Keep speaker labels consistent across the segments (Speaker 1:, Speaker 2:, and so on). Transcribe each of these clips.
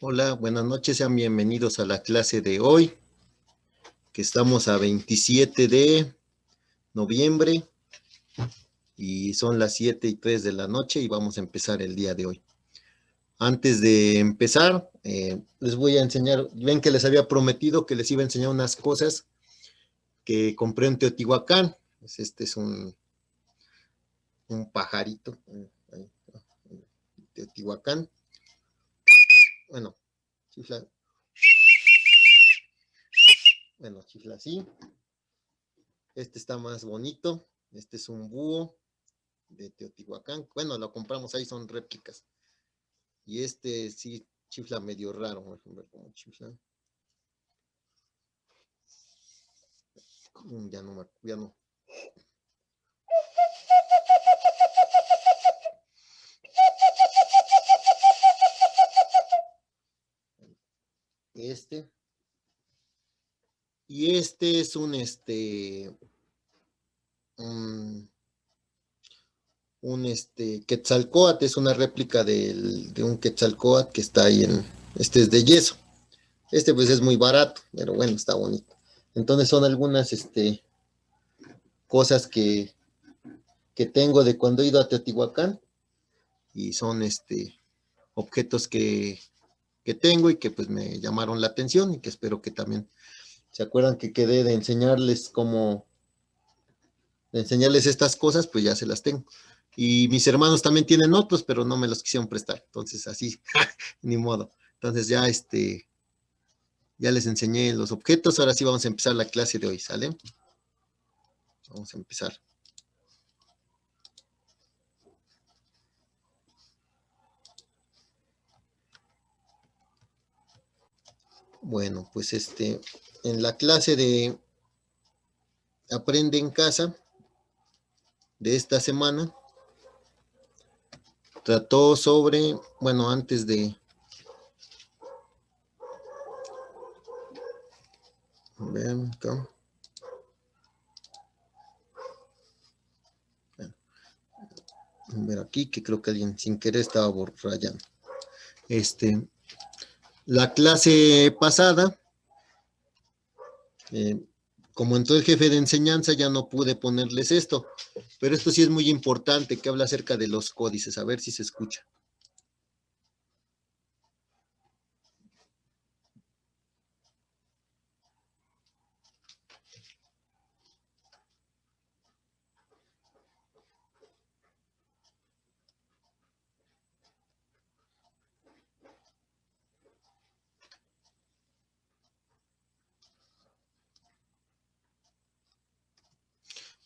Speaker 1: Hola, buenas noches, sean bienvenidos a la clase de hoy, que estamos a 27 de noviembre y son las 7:03 de la noche y vamos a empezar el día de hoy. Antes de empezar, les voy a enseñar, ven que les había prometido que les iba a enseñar unas cosas que compré en Teotihuacán. Este es un pajarito, Teotihuacán. Bueno, chifla. Bueno, chifla así. Este está más bonito. Este es un búho de Teotihuacán. Bueno, lo compramos ahí, son réplicas. Y este sí chifla medio raro. Vamos a ver cómo chifla. Ya no, ya no. Este. Y este es un Quetzalcóatl, es una réplica de un Quetzalcóatl que está ahí este es de yeso. Este pues es muy barato, pero bueno, está bonito. Entonces son algunas cosas que tengo de cuando he ido a Teotihuacán y son objetos que tengo y que pues me llamaron la atención y que espero que también se acuerdan que quedé de enseñarles estas cosas, pues ya se las tengo. Y mis hermanos también tienen otros, pero no me los quisieron prestar. Entonces, así, ni modo. Entonces, ya les enseñé los objetos. Ahora sí vamos a empezar la clase de hoy, ¿sale? Vamos a empezar. Bueno, pues en la clase de Aprende en Casa de esta semana, trató sobre, bueno, antes de, vean acá. A ver aquí, que creo que alguien sin querer estaba rayando. La clase pasada, como entró el jefe de enseñanza, ya no pude ponerles esto, pero esto sí es muy importante, que habla acerca de los códices, a ver si se escucha.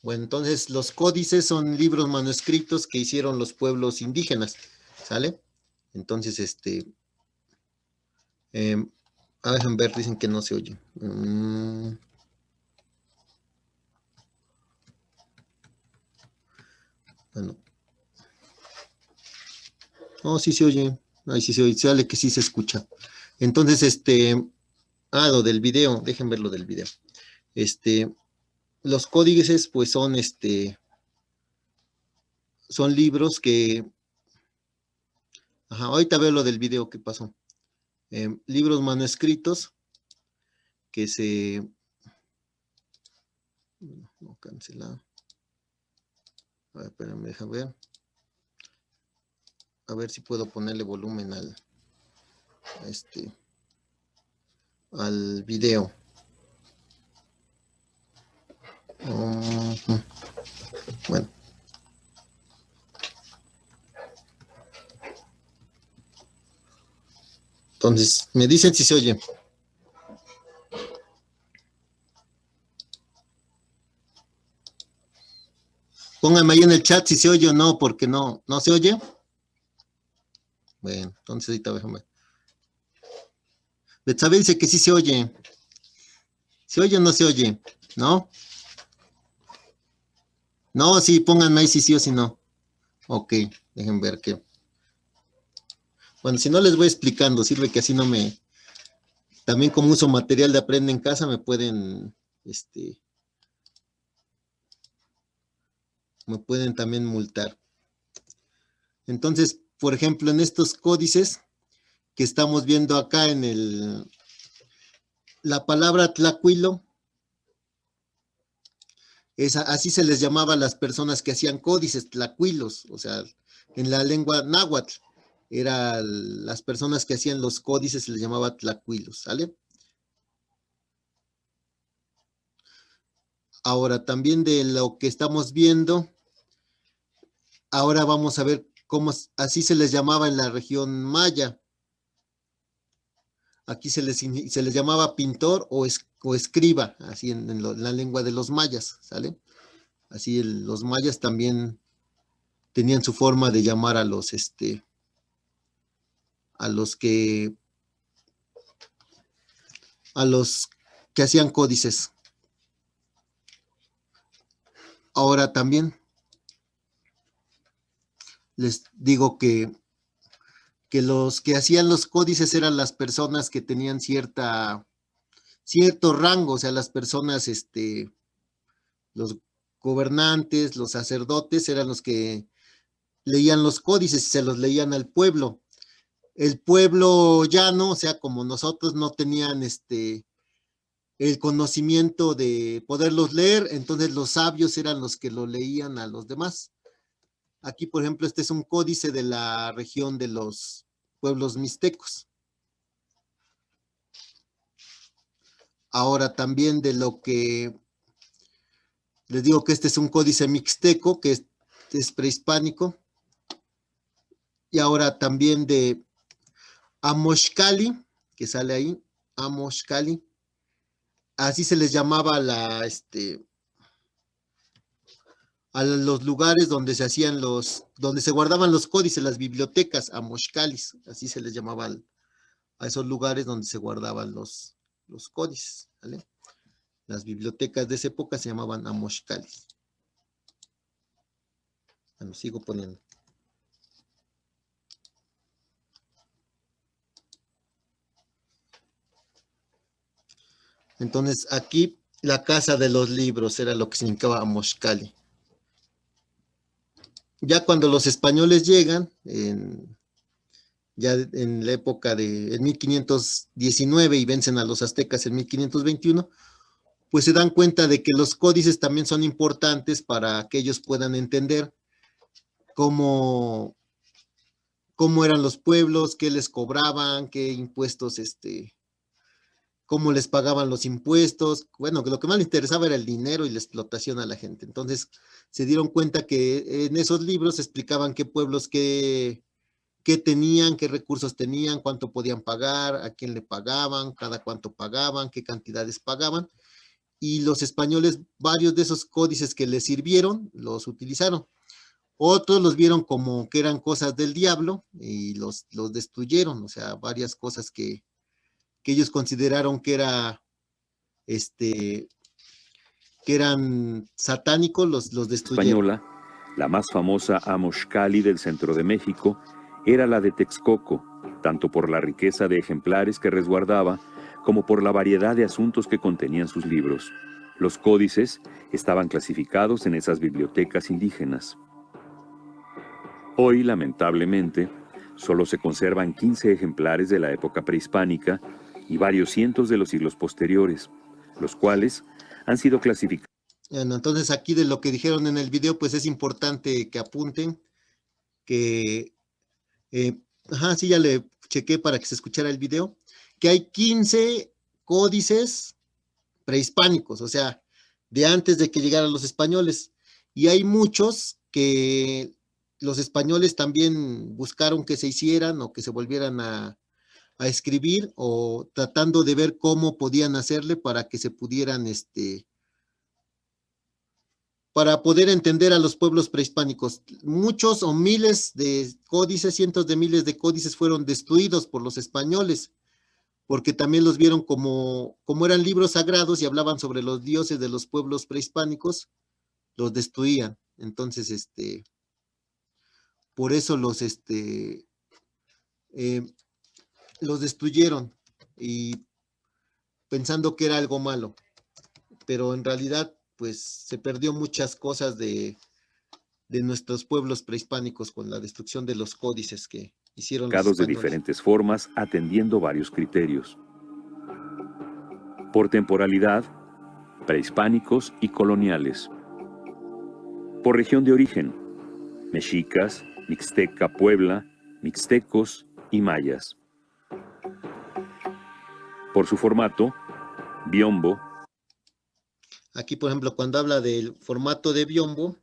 Speaker 1: Bueno, entonces los códices son libros manuscritos que hicieron los pueblos indígenas, ¿sale? Entonces, dejen ver, dicen que no se oye. Bueno. Oh, sí se oye. Ahí sí se oye, sale que sí se escucha. Entonces, lo del video, dejen ver lo del video. Los códices, pues son libros que, ahorita veo lo del video que pasó. Libros manuscritos que no cancelar. A ver, espérame, deja ver. A ver si puedo ponerle volumen al video. Bueno. Entonces, me dicen si se oye. Pónganme ahí en el chat si se oye o no, porque no se oye. Bueno, entonces ahorita déjame. Betsabe dice que sí se oye. ¿Se oye o no se oye? ¿No? No, sí, pónganme ahí si sí o si no. Ok, dejen ver qué. Bueno, si no les voy explicando, sirve que así no me... También como uso material de Aprende en Casa me pueden, también multar. Entonces, por ejemplo, en estos códices que estamos viendo acá en la palabra tlacuilo, así se les llamaba a las personas que hacían códices, tlacuilos, o sea, en la lengua náhuatl, las personas que hacían los códices se les llamaba tlacuilos, ¿sale? Ahora, también de lo que estamos viendo, ahora vamos a ver cómo así se les llamaba en la región maya. Aquí se les llamaba pintor o escriba, así en la lengua de los mayas, ¿sale? Así los mayas también tenían su forma de llamar a los que, a los que hacían códices. Ahora también les digo que los que hacían los códices eran las personas que tenían cierto rango, o sea, las personas, los gobernantes, los sacerdotes eran los que leían los códices y se los leían al pueblo. El pueblo llano, o sea, como nosotros, no tenían el conocimiento de poderlos leer, entonces los sabios eran los que lo leían a los demás. Aquí, por ejemplo, este es un códice de la región de los pueblos mixtecos. Ahora también de lo que les digo que este es un códice mixteco, que es prehispánico. Y ahora también de Amoxcali, que sale ahí, Amoxcali. Así se les llamaba a los lugares donde donde se guardaban los códices, las bibliotecas, Amoxcalis, así se les llamaba a esos lugares donde se guardaban los códices, ¿vale? Las bibliotecas de esa época se llamaban Amoxcalis. Bueno, sigo poniendo. Entonces, aquí la casa de los libros era lo que significaba Amoxcali. Ya cuando los españoles llegan, ya en la época de 1519 y vencen a los aztecas en 1521, pues se dan cuenta de que los códices también son importantes para que ellos puedan entender cómo eran los pueblos, qué les cobraban, qué impuestos, cómo les pagaban los impuestos. Bueno, lo que más les interesaba era el dinero y la explotación a la gente. Entonces se dieron cuenta que en esos libros explicaban qué pueblos, qué tenían, qué recursos tenían, cuánto podían pagar, a quién le pagaban, cada cuánto pagaban, qué cantidades pagaban. Y los españoles, varios de esos códices que les sirvieron, los utilizaron. Otros los vieron como que eran cosas del diablo y los destruyeron, o sea, varias cosas que ellos consideraron que eran satánicos, los destruyeron.
Speaker 2: Española, la más famosa Amoxcali del centro de México, era la de Texcoco, tanto por la riqueza de ejemplares que resguardaba, como por la variedad de asuntos que contenían sus libros. Los códices estaban clasificados en esas bibliotecas indígenas. Hoy, lamentablemente, solo se conservan 15 ejemplares de la época prehispánica y varios cientos de los siglos posteriores, los cuales han sido clasificados.
Speaker 1: Bueno, entonces aquí de lo que dijeron en el video, pues es importante que apunten que, sí, ya le chequé para que se escuchara el video, que hay 15 códices prehispánicos, o sea, de antes de que llegaran los españoles, y hay muchos que los españoles también buscaron que se hicieran o que se volvieran a escribir, o tratando de ver cómo podían hacerle para que se pudieran, para poder entender a los pueblos prehispánicos. Muchos o miles de códices, cientos de miles de códices fueron destruidos por los españoles, porque también los vieron como eran libros sagrados y hablaban sobre los dioses de los pueblos prehispánicos, los destruían. Entonces, por eso los destruyeron y pensando que era algo malo, pero en realidad, pues se perdió muchas cosas de nuestros pueblos prehispánicos con la destrucción de los códices hicieron los
Speaker 2: marcados de
Speaker 1: españoles.
Speaker 2: diferentes formas, atendiendo varios criterios. Por temporalidad, prehispánicos y coloniales. Por región de origen, mexicas, Mixteca, Puebla, mixtecos y mayas. Por su formato, biombo.
Speaker 1: Aquí, por ejemplo, cuando habla del formato de biombo,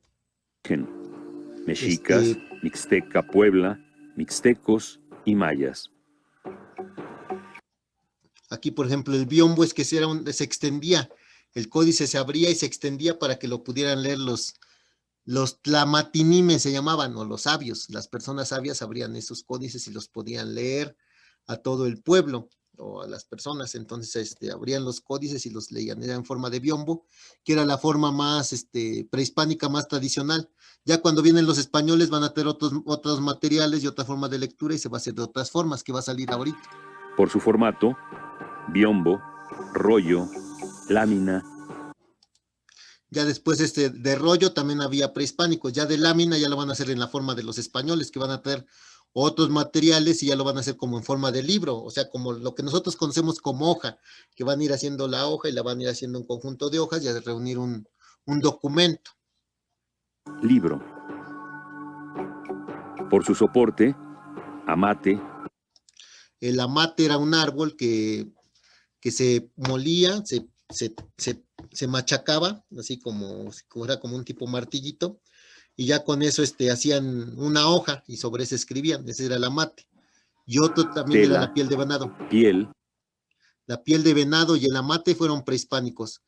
Speaker 2: Mexicas, Mixteca, Puebla, mixtecos y mayas.
Speaker 1: Aquí, por ejemplo, el biombo es que se extendía, el códice se abría y se extendía para que lo pudieran leer los tlamatinimes se llamaban, o los sabios. Las personas sabias abrían esos códices y los podían leer a todo el pueblo o a las personas. Entonces abrían los códices y los leían. Era en forma de biombo, que era la forma más prehispánica, más tradicional. Ya cuando vienen los españoles van a tener otros materiales y otra forma de lectura y se va a hacer de otras formas que va a salir ahorita.
Speaker 2: Por su formato, biombo, rollo, lámina.
Speaker 1: Ya después de rollo también había prehispánicos, ya de lámina ya lo van a hacer en la forma de los españoles, que van a tener otros materiales y ya lo van a hacer como en forma de libro, o sea, como lo que nosotros conocemos como hoja, que van a ir haciendo la hoja y la van a ir haciendo un conjunto de hojas y a reunir un documento.
Speaker 2: Libro. Por su soporte, amate.
Speaker 1: El amate era un árbol que se molía, se machacaba, así como era como un tipo martillito, y ya con eso hacían una hoja y sobre eso escribían, ese era el amate. Y otro también
Speaker 2: tela,
Speaker 1: era la piel de venado.
Speaker 2: Piel.
Speaker 1: La piel de venado y el amate fueron prehispánicos.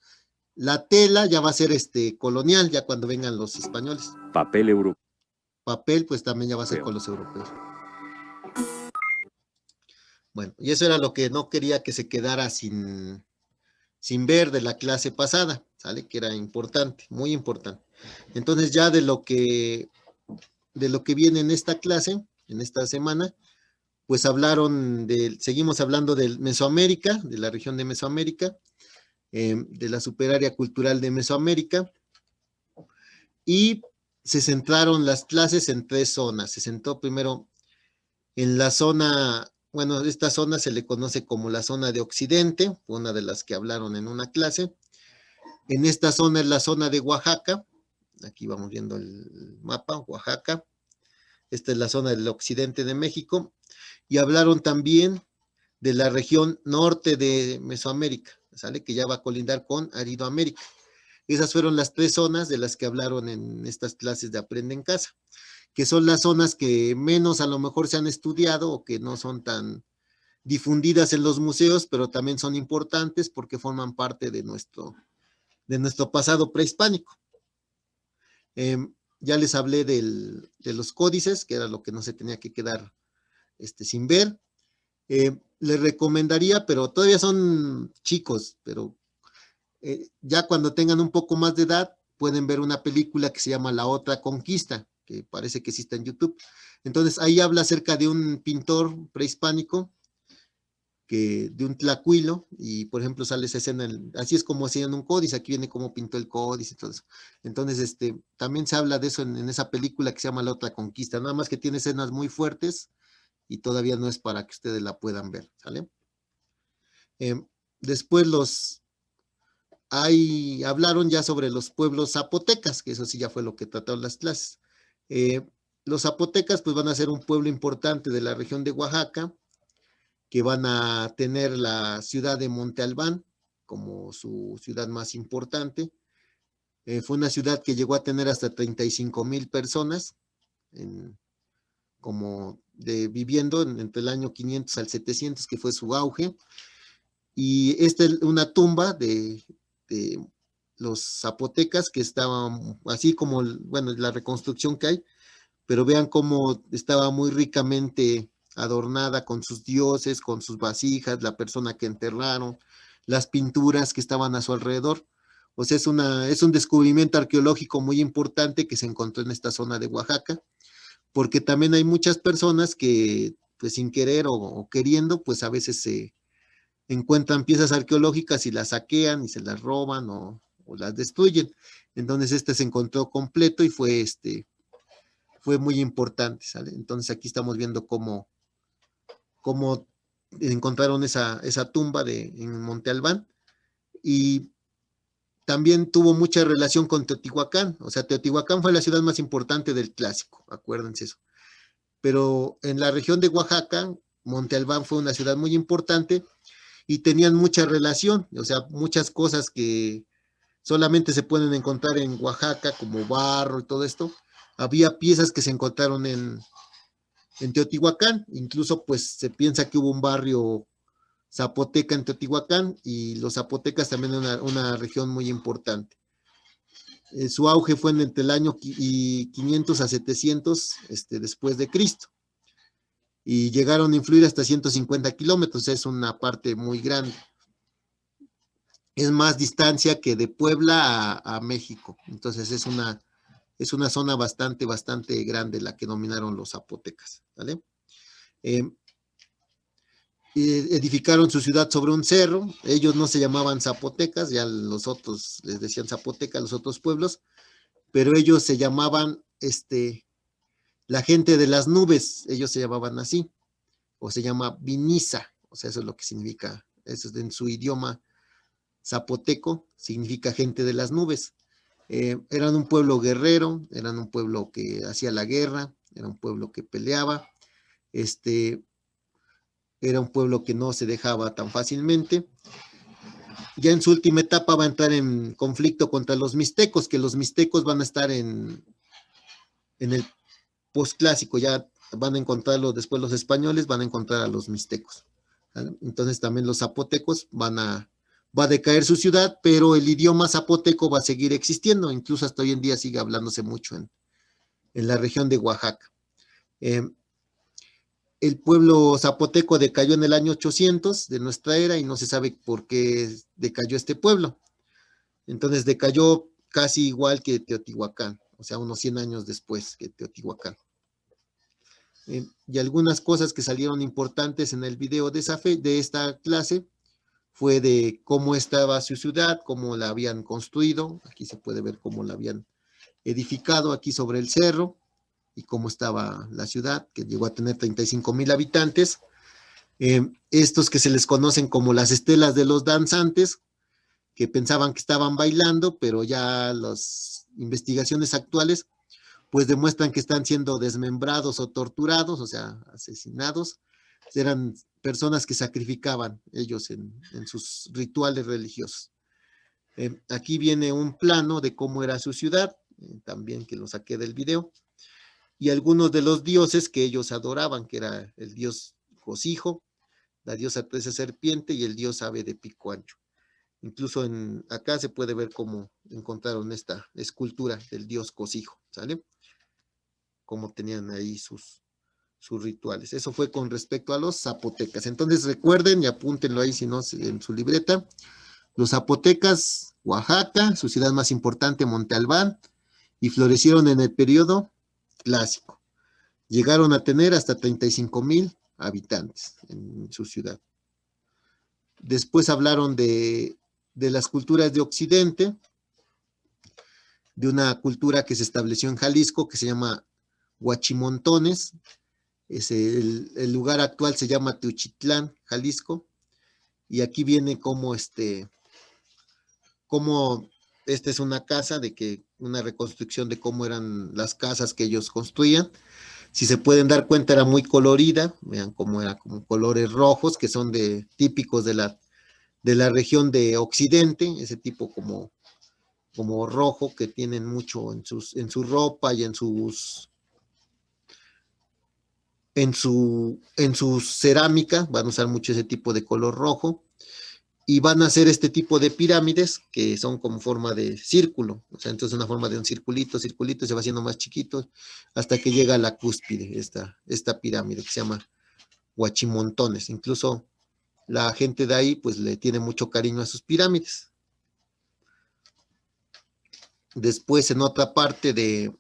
Speaker 1: La tela ya va a ser colonial, ya cuando vengan los españoles.
Speaker 2: Papel europeo.
Speaker 1: Papel, pues también ya va a ser con los europeos. Bueno, y eso era lo que no quería que se quedara sin ver de la clase pasada, ¿sale? Que era importante, muy importante. Entonces ya de lo que viene en esta clase, en esta semana, pues seguimos hablando de Mesoamérica, de la región de Mesoamérica, de la superárea cultural de Mesoamérica, y se centraron las clases en 3 zonas. Se centró primero en la zona, bueno, esta zona se le conoce como la zona de Occidente, una de las que hablaron en una clase. En esta zona es la zona de Oaxaca, aquí vamos viendo el mapa, Oaxaca. Esta es la zona del occidente de México. Y hablaron también de la región norte de Mesoamérica, ¿sale? Que ya va a colindar con Aridoamérica. Esas fueron las 3 zonas de las que hablaron en estas clases de Aprende en Casa, que son las zonas que menos a lo mejor se han estudiado o que no son tan difundidas en los museos, pero también son importantes porque forman parte de nuestro pasado prehispánico. Ya les hablé de los códices, que era lo que no se tenía que quedar sin ver. Les recomendaría, pero todavía son chicos, pero ya cuando tengan un poco más de edad, pueden ver una película que se llama La Otra Conquista, que parece que sí está en YouTube. Entonces, ahí habla acerca de un pintor prehispánico, de un tlacuilo, y por ejemplo sale esa escena, así es como hacían un códice, aquí viene cómo pintó el códice y todo eso. Entonces, también se habla de eso en esa película que se llama La Otra Conquista, nada más que tiene escenas muy fuertes, y todavía no es para que ustedes la puedan ver, ¿sale? Después hablaron ya sobre los pueblos zapotecas, que eso sí ya fue lo que trataron las clases. Los zapotecas pues van a ser un pueblo importante de la región de Oaxaca, que van a tener la ciudad de Monte Albán como su ciudad más importante. Fue una ciudad que llegó a tener hasta 35,000 personas viviendo entre el año 500 al 700, que fue su auge. Y esta es una tumba de los zapotecas que estaban, así como, bueno, la reconstrucción que hay, pero vean cómo estaba muy ricamente adornada con sus dioses, con sus vasijas, la persona que enterraron, las pinturas que estaban a su alrededor. O sea, es un descubrimiento arqueológico muy importante que se encontró en esta zona de Oaxaca, porque también hay muchas personas que, pues sin querer o queriendo, pues a veces se encuentran piezas arqueológicas y las saquean y se las roban o las destruyen. Entonces se encontró completo y fue muy importante, ¿sale? Entonces aquí estamos viendo cómo cómo encontraron esa tumba en Monte Albán, y también tuvo mucha relación con Teotihuacán. O sea, Teotihuacán fue la ciudad más importante del Clásico, acuérdense eso. Pero en la región de Oaxaca, Monte Albán fue una ciudad muy importante y tenían mucha relación, o sea, muchas cosas que solamente se pueden encontrar en Oaxaca, como barro y todo esto. Había piezas que se encontraron en Teotihuacán, incluso pues se piensa que hubo un barrio zapoteca en Teotihuacán, y los zapotecas también una región muy importante. Su auge fue entre el año 500 a 700 después de Cristo, y llegaron a influir hasta 150 kilómetros, es una parte muy grande. Es más distancia que de Puebla a México, entonces es una zona bastante grande la que dominaron los zapotecas, ¿vale? Edificaron su ciudad sobre un cerro. Ellos no se llamaban zapotecas, ya los otros les decían zapoteca, los otros pueblos, pero ellos se llamaban la gente de las nubes, ellos se llamaban así, o se llama Viniza, o sea, eso es lo que significa, eso es en su idioma zapoteco, significa gente de las nubes. Eran un pueblo guerrero, eran un pueblo que hacía la guerra, era un pueblo que peleaba, era un pueblo que no se dejaba tan fácilmente. Ya en su última etapa va a entrar en conflicto contra los mixtecos, que los mixtecos van a estar en el postclásico, ya van a encontrarlo después los españoles, van a encontrar a los mixtecos, ¿vale? Entonces también los zapotecos va a decaer su ciudad, pero el idioma zapoteco va a seguir existiendo, incluso hasta hoy en día sigue hablándose mucho en la región de Oaxaca. El pueblo zapoteco decayó en el año 800 de nuestra era, y no se sabe por qué decayó este pueblo. Entonces decayó casi igual que Teotihuacán, o sea, unos 100 años después que Teotihuacán. Y algunas cosas que salieron importantes en el video de esta clase fue de cómo estaba su ciudad, cómo la habían construido. Aquí se puede ver cómo la habían edificado aquí sobre el cerro, y cómo estaba la ciudad, que llegó a tener 35,000 habitantes. Estos que se les conocen como las estelas de los danzantes, que pensaban que estaban bailando, pero ya las investigaciones actuales pues demuestran que están siendo desmembrados o torturados, o sea, asesinados. Eran personas que sacrificaban ellos en sus rituales religiosos. Aquí viene un plano de cómo era su ciudad, también que lo saqué del video, y algunos de los dioses que ellos adoraban, que era el dios Cosijo, la diosa Trece Serpiente y el dios Ave de Pico Ancho. Incluso acá se puede ver cómo encontraron esta escultura del dios Cosijo, ¿sale? Cómo tenían ahí sus rituales. Eso fue con respecto a los zapotecas. Entonces recuerden y apúntenlo ahí, si no, en su libreta. Los zapotecas, Oaxaca, su ciudad más importante, Monte Albán, y florecieron en el periodo clásico. Llegaron a tener hasta 35,000 habitantes en su ciudad. Después hablaron de las culturas de Occidente, de una cultura que se estableció en Jalisco, que se llama Huachimontones. El lugar actual se llama Teuchitlán, Jalisco, y aquí viene como esta es una casa, una reconstrucción de cómo eran las casas que ellos construían. Si se pueden dar cuenta, era muy colorida, vean cómo era, como colores rojos, que son típicos de la región de Occidente, ese tipo como rojo que tienen mucho en su ropa y en su cerámica, van a usar mucho ese tipo de color rojo, y van a hacer este tipo de pirámides que son como forma de círculo, o sea, entonces una forma de un circulito, se va haciendo más chiquito hasta que llega a la cúspide, esta pirámide que se llama Huachimontones. Incluso la gente de ahí pues le tiene mucho cariño a sus pirámides. Después, en otra parte de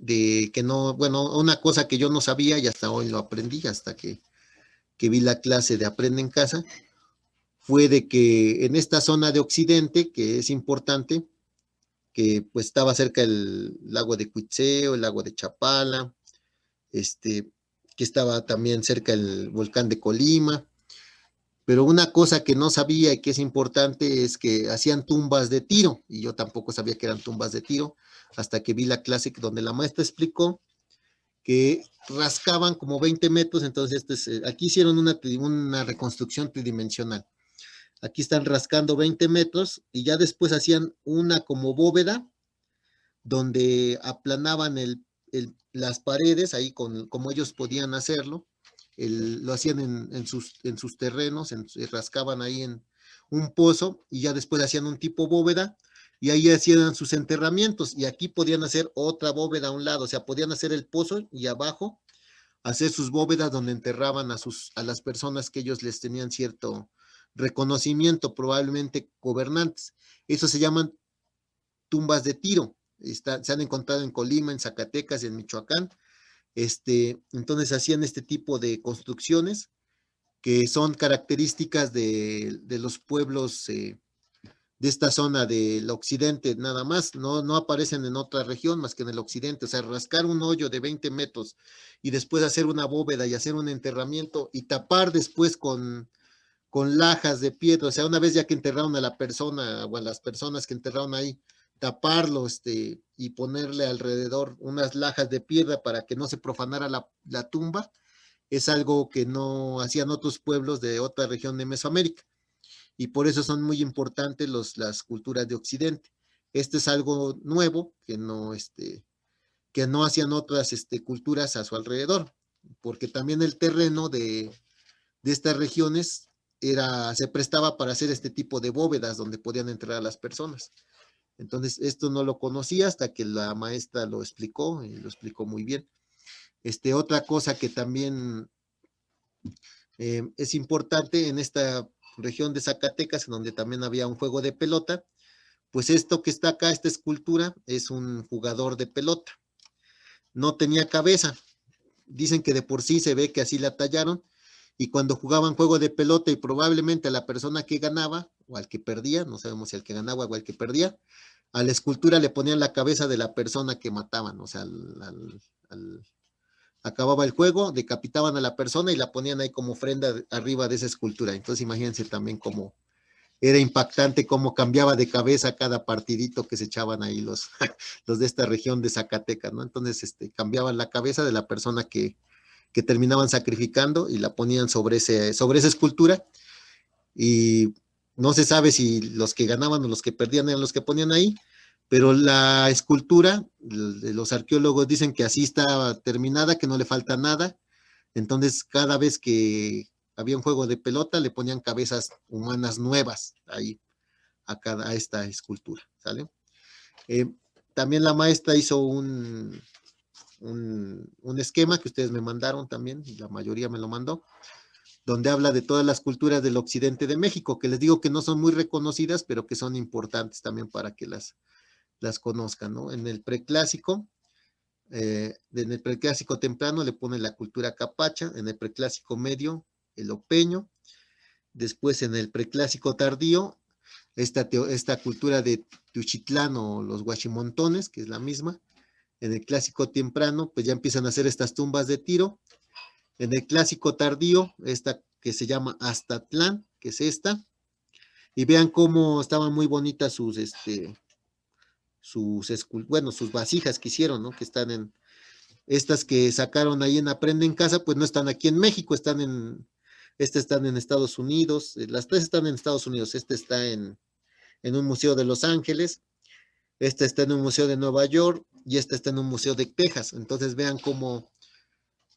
Speaker 1: que no, bueno, una cosa que yo no sabía y hasta hoy lo aprendí, hasta que vi la clase de Aprende en Casa, fue de que en esta zona de Occidente, que es importante, que pues estaba cerca el lago de Cuitzeo, el lago de Chapala, que aquí estaba también cerca el volcán de Colima. Pero una cosa que no sabía y que es importante es que hacían tumbas de tiro, y yo tampoco sabía que eran tumbas de tiro, hasta que vi la clase donde la maestra explicó que rascaban como 20 metros, entonces aquí hicieron una reconstrucción tridimensional. Aquí están rascando 20 metros y ya después hacían una como bóveda donde aplanaban las paredes, ahí como ellos podían hacerlo, lo hacían en sus terrenos, rascaban ahí en un pozo y ya después hacían un tipo bóveda y ahí hacían sus enterramientos y aquí podían hacer otra bóveda a un lado, o sea, podían hacer el pozo y abajo hacer sus bóvedas donde enterraban a las personas que ellos les tenían cierto reconocimiento, probablemente gobernantes. Eso se llaman tumbas de tiro. Se han encontrado en Colima, en Zacatecas, en Michoacán. Entonces hacían este tipo de construcciones que son características de los pueblos de esta zona del occidente nada más, no aparecen en otra región más que en el occidente, o sea, rascar un hoyo de 20 metros y después hacer una bóveda y hacer un enterramiento y tapar después con lajas de piedra, o sea, una vez ya que enterraron a la persona o a las personas que enterraron ahí, taparlo y ponerle alrededor unas lajas de piedra para que no se profanara la tumba, es algo que no hacían otros pueblos de otra región de Mesoamérica y por eso son muy importantes las culturas de Occidente. Este es algo nuevo que no hacían otras culturas a su alrededor, porque también el terreno de estas regiones se prestaba para hacer este tipo de bóvedas donde podían entrar a las personas. Entonces, esto no lo conocía hasta que la maestra lo explicó y lo explicó muy bien. Otra cosa que también es importante en esta región de Zacatecas, donde también había un juego de pelota, pues esto que está acá, esta escultura, es un jugador de pelota. No tenía cabeza. Dicen que de por sí se ve que así la tallaron, y cuando jugaban juego de pelota y probablemente a la persona que ganaba o al que perdía, no sabemos si al que ganaba o al que perdía, a la escultura le ponían la cabeza de la persona que mataban, o sea, acababa el juego, decapitaban a la persona y la ponían ahí como ofrenda arriba de esa escultura. Entonces imagínense también cómo era impactante, cómo cambiaba de cabeza cada partidito que se echaban ahí los de esta región de Zacatecas, ¿no? Entonces cambiaban la cabeza de la persona que terminaban sacrificando y la ponían sobre esa escultura y no se sabe si los que ganaban o los que perdían eran los que ponían ahí, pero la escultura, los arqueólogos dicen que así está terminada, que no le falta nada, entonces cada vez que había un juego de pelota le ponían cabezas humanas nuevas ahí a esta escultura, ¿sale? Eh, También la maestra hizo un esquema que ustedes me mandaron también, la mayoría me lo mandó, donde habla de todas las culturas del occidente de México, que les digo que no son muy reconocidas, pero que son importantes también para que las conozcan, ¿no? En el preclásico temprano le pone la cultura capacha, en el preclásico medio el opeño, después en el preclásico tardío esta cultura de Teuchitlán o los huachimontones, que es la misma, en el clásico temprano pues ya empiezan a hacer estas tumbas de tiro, en el clásico tardío, esta que se llama Aztatlán, que es esta, y vean cómo estaban muy bonitas sus vasijas que hicieron, ¿no? Que están estas que sacaron ahí en Aprende en Casa, pues no están aquí en México, están en Estados Unidos, las tres están en Estados Unidos, está en un museo de Los Ángeles, esta está en un museo de Nueva York y esta está en un museo de Texas, entonces vean cómo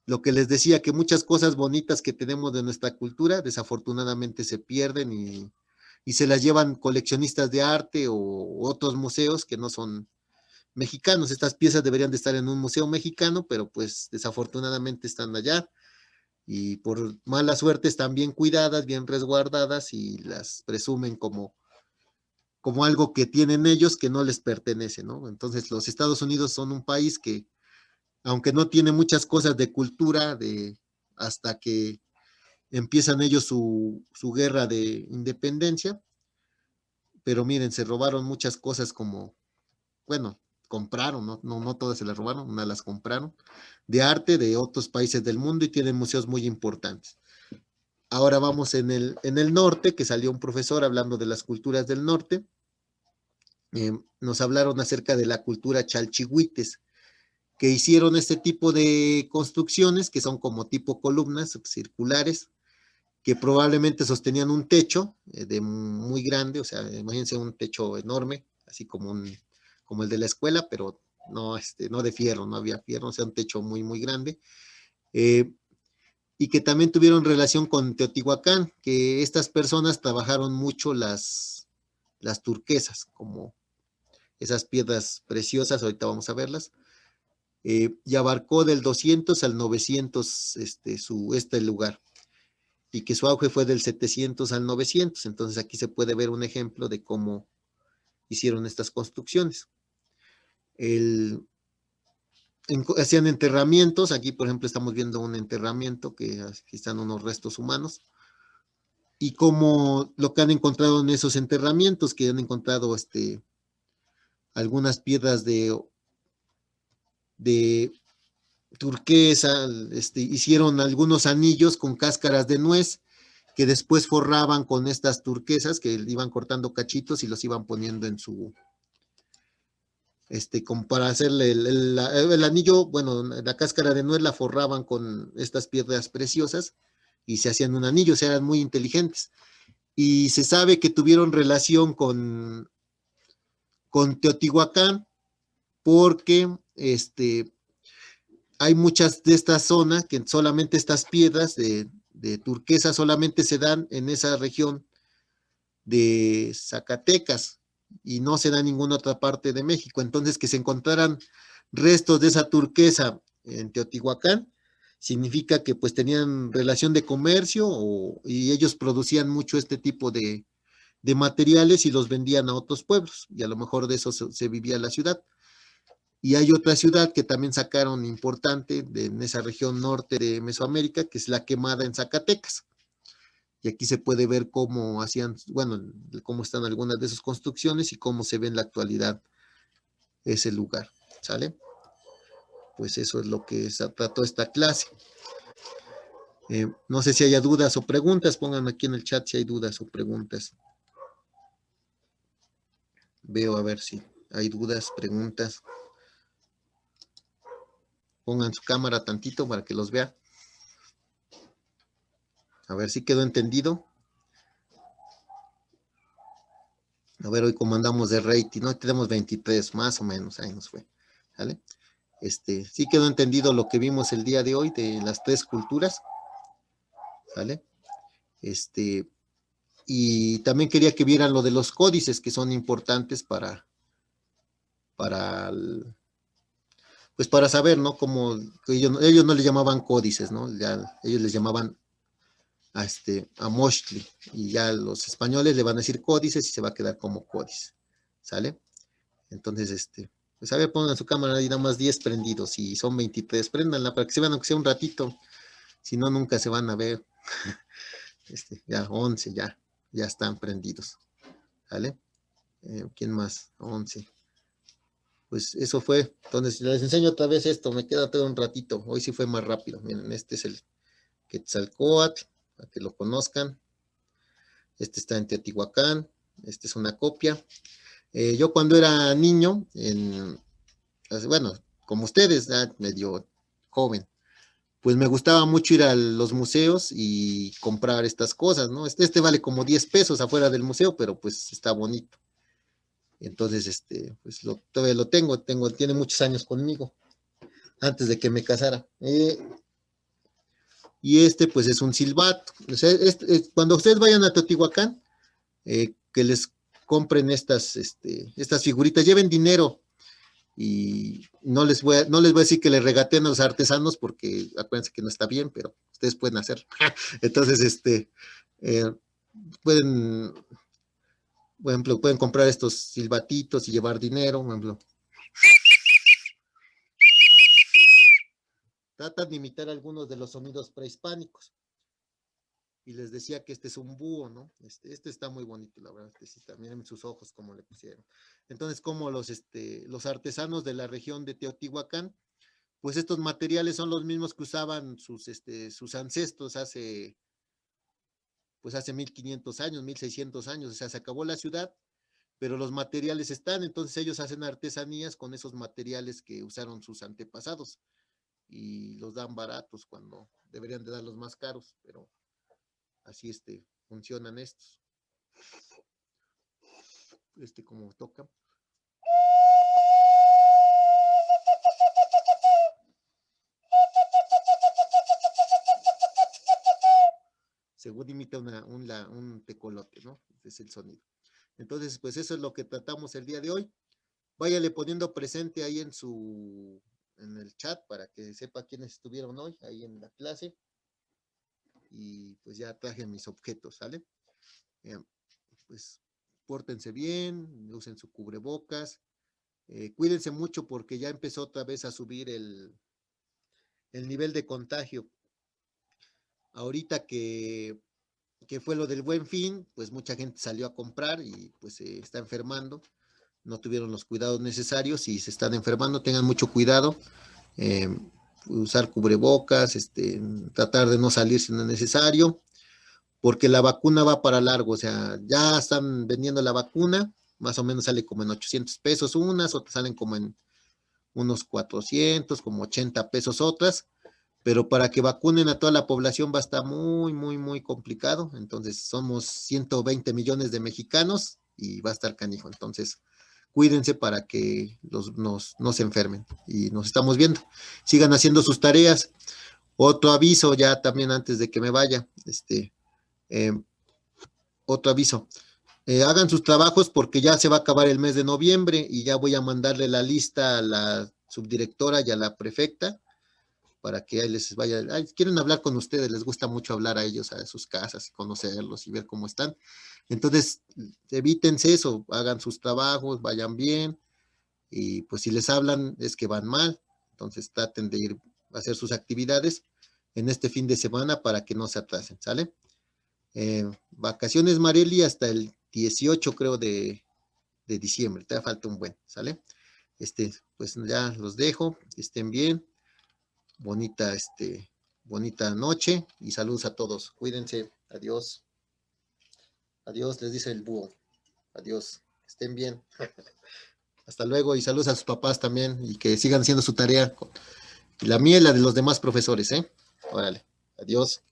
Speaker 1: lo que les decía, que muchas cosas bonitas que tenemos de nuestra cultura desafortunadamente se pierden y se las llevan coleccionistas de arte o otros museos que no son mexicanos. Estas piezas deberían de estar en un museo mexicano, pero pues desafortunadamente están allá y por mala suerte están bien cuidadas, bien resguardadas y las presumen como algo que tienen ellos que no les pertenece, ¿no? Entonces los Estados Unidos son un país que aunque no tiene muchas cosas de cultura, hasta que empiezan ellos su guerra de independencia, pero miren, se robaron muchas cosas como, bueno, compraron, no todas se las robaron, unas las compraron, de arte de otros países del mundo y tienen museos muy importantes. Ahora vamos en el norte, que salió un profesor hablando de las culturas del norte. Nos hablaron acerca de la cultura chalchihuites, que hicieron este tipo de construcciones, que son como tipo columnas circulares, que probablemente sostenían un techo de muy grande, o sea, imagínense un techo enorme, así como el de la escuela, pero no de fierro, no había fierro, o sea, un techo muy, muy grande. Y que también tuvieron relación con Teotihuacán, que estas personas trabajaron mucho las turquesas, como esas piedras preciosas, ahorita vamos a verlas, y abarcó del 200 al 900 este lugar, y que su auge fue del 700 al 900, entonces aquí se puede ver un ejemplo de cómo hicieron estas construcciones. Hacían enterramientos, aquí por ejemplo estamos viendo un enterramiento, que aquí están unos restos humanos, y como lo que han encontrado en esos enterramientos, que han encontrado algunas piedras de turquesa, hicieron algunos anillos con cáscaras de nuez, que después forraban con estas turquesas, que iban cortando cachitos y los iban poniendo en su, como para hacerle el anillo, bueno, la cáscara de nuez la forraban con estas piedras preciosas y se hacían un anillo, o sea, eran muy inteligentes. Y se sabe que tuvieron relación con Teotihuacán, porque hay muchas de esta zona que solamente estas piedras de turquesa solamente se dan en esa región de Zacatecas y no se da en ninguna otra parte de México. Entonces, que se encontraran restos de esa turquesa en Teotihuacán significa que pues tenían relación de comercio y ellos producían mucho este tipo de materiales y los vendían a otros pueblos, y a lo mejor de eso se vivía la ciudad. Y hay otra ciudad que también sacaron importante en esa región norte de Mesoamérica, que es la Quemada en Zacatecas. Y aquí se puede ver cómo hacían, bueno, cómo están algunas de sus construcciones y cómo se ve en la actualidad ese lugar, ¿sale? Pues eso es lo que se trató esta clase. No sé si haya dudas o preguntas, pónganme aquí en el chat si hay dudas o preguntas. Veo a ver si hay dudas, preguntas. Pongan su cámara tantito para que los vea. A ver si quedó entendido. A ver, hoy como andamos de rating, ¿no? Tenemos 23, más o menos, ahí nos fue. ¿Vale? Sí quedó entendido lo que vimos el día de hoy de las 3 culturas. ¿Vale? Y también quería que vieran lo de los códices, que son importantes para pues para saber, ¿no? Como ellos no le llamaban códices, ¿no? Ya, ellos les llamaban a Mochtli, y ya los españoles le van a decir códices y se va a quedar como códice, ¿sale? Entonces, pues a ver, pongan su cámara y nada más 10 prendidos, y son 23, préndanla para que se vean aunque sea un ratito, si no, nunca se van a ver. Ya 11, ya están prendidos, ¿vale? ¿Quién más? 11. Pues eso fue. Entonces, les enseño otra vez esto, me queda todo un ratito, hoy sí fue más rápido. Miren, este es el Quetzalcóatl, para que lo conozcan. Este está en Teotihuacán, esta es una copia. Yo cuando era niño, bueno, como ustedes, medio joven, pues me gustaba mucho ir a los museos y comprar estas cosas, ¿no? Este vale como 10 pesos afuera del museo, pero pues está bonito. Entonces, pues todavía lo tiene muchos años conmigo, antes de que me casara. Y pues es un silbato. O sea, cuando ustedes vayan a Teotihuacán, que les compren estas figuritas, lleven dinero, y no les voy a decir que les regateen a los artesanos, porque acuérdense que no está bien, pero ustedes pueden hacer. Entonces, pueden, por ejemplo, pueden comprar estos silbatitos y llevar dinero, por ejemplo. Tratan de imitar algunos de los sonidos prehispánicos. y les decía que este es un búho, ¿no? Este está muy bonito, la verdad, sí está, miren sus ojos como le pusieron. Entonces, como los artesanos de la región de Teotihuacán, pues estos materiales son los mismos que usaban sus ancestros hace 1500 años, 1600 años, o sea, se acabó la ciudad, pero los materiales están, entonces ellos hacen artesanías con esos materiales que usaron sus antepasados y los dan baratos cuando deberían de darlos más caros, pero así funcionan estos. Como toca. Según imita un tecolote, ¿no? Ese es el sonido. Entonces, pues eso es lo que tratamos el día de hoy. Váyale poniendo presente ahí en el chat para que sepa quiénes estuvieron hoy ahí en la clase. Y pues ya traje mis objetos, ¿sale? Pues pórtense bien, usen su cubrebocas, cuídense mucho porque ya empezó otra vez a subir el nivel de contagio. Ahorita que fue lo del Buen Fin, pues mucha gente salió a comprar y pues se está enfermando, no tuvieron los cuidados necesarios y se están enfermando, tengan mucho cuidado, usar cubrebocas, tratar de no salir si no es necesario, porque la vacuna va para largo, o sea, ya están vendiendo la vacuna, más o menos sale como en 800 pesos unas, otras salen como en unos 400, como 80 pesos otras, pero para que vacunen a toda la población va a estar muy, muy, muy complicado. Entonces, somos 120 millones de mexicanos y va a estar canijo. Entonces, cuídense para que no se enfermen y nos estamos viendo. Sigan haciendo sus tareas. Otro aviso ya también antes de que me vaya, eh, otro aviso. Hagan sus trabajos porque ya se va a acabar el mes de noviembre y ya voy a mandarle la lista a la subdirectora y a la prefecta para que ahí les vaya, quieren hablar con ustedes, les gusta mucho hablar a ellos, a sus casas, conocerlos y ver cómo están. Entonces, evítense eso, hagan sus trabajos, vayan bien, y pues si les hablan es que van mal, entonces traten de ir a hacer sus actividades en este fin de semana para que no se atrasen, ¿sale? Vacaciones Mareli hasta el 18 creo de diciembre, te falta un buen, ¿sale? Pues ya los dejo, estén bien. Bonita noche y saludos a todos. Cuídense. Adiós. Adiós, les dice el búho. Adiós. Estén bien. Hasta luego y saludos a sus papás también y que sigan haciendo su tarea. La mía y la de los demás profesores, ¿eh? Órale. Adiós.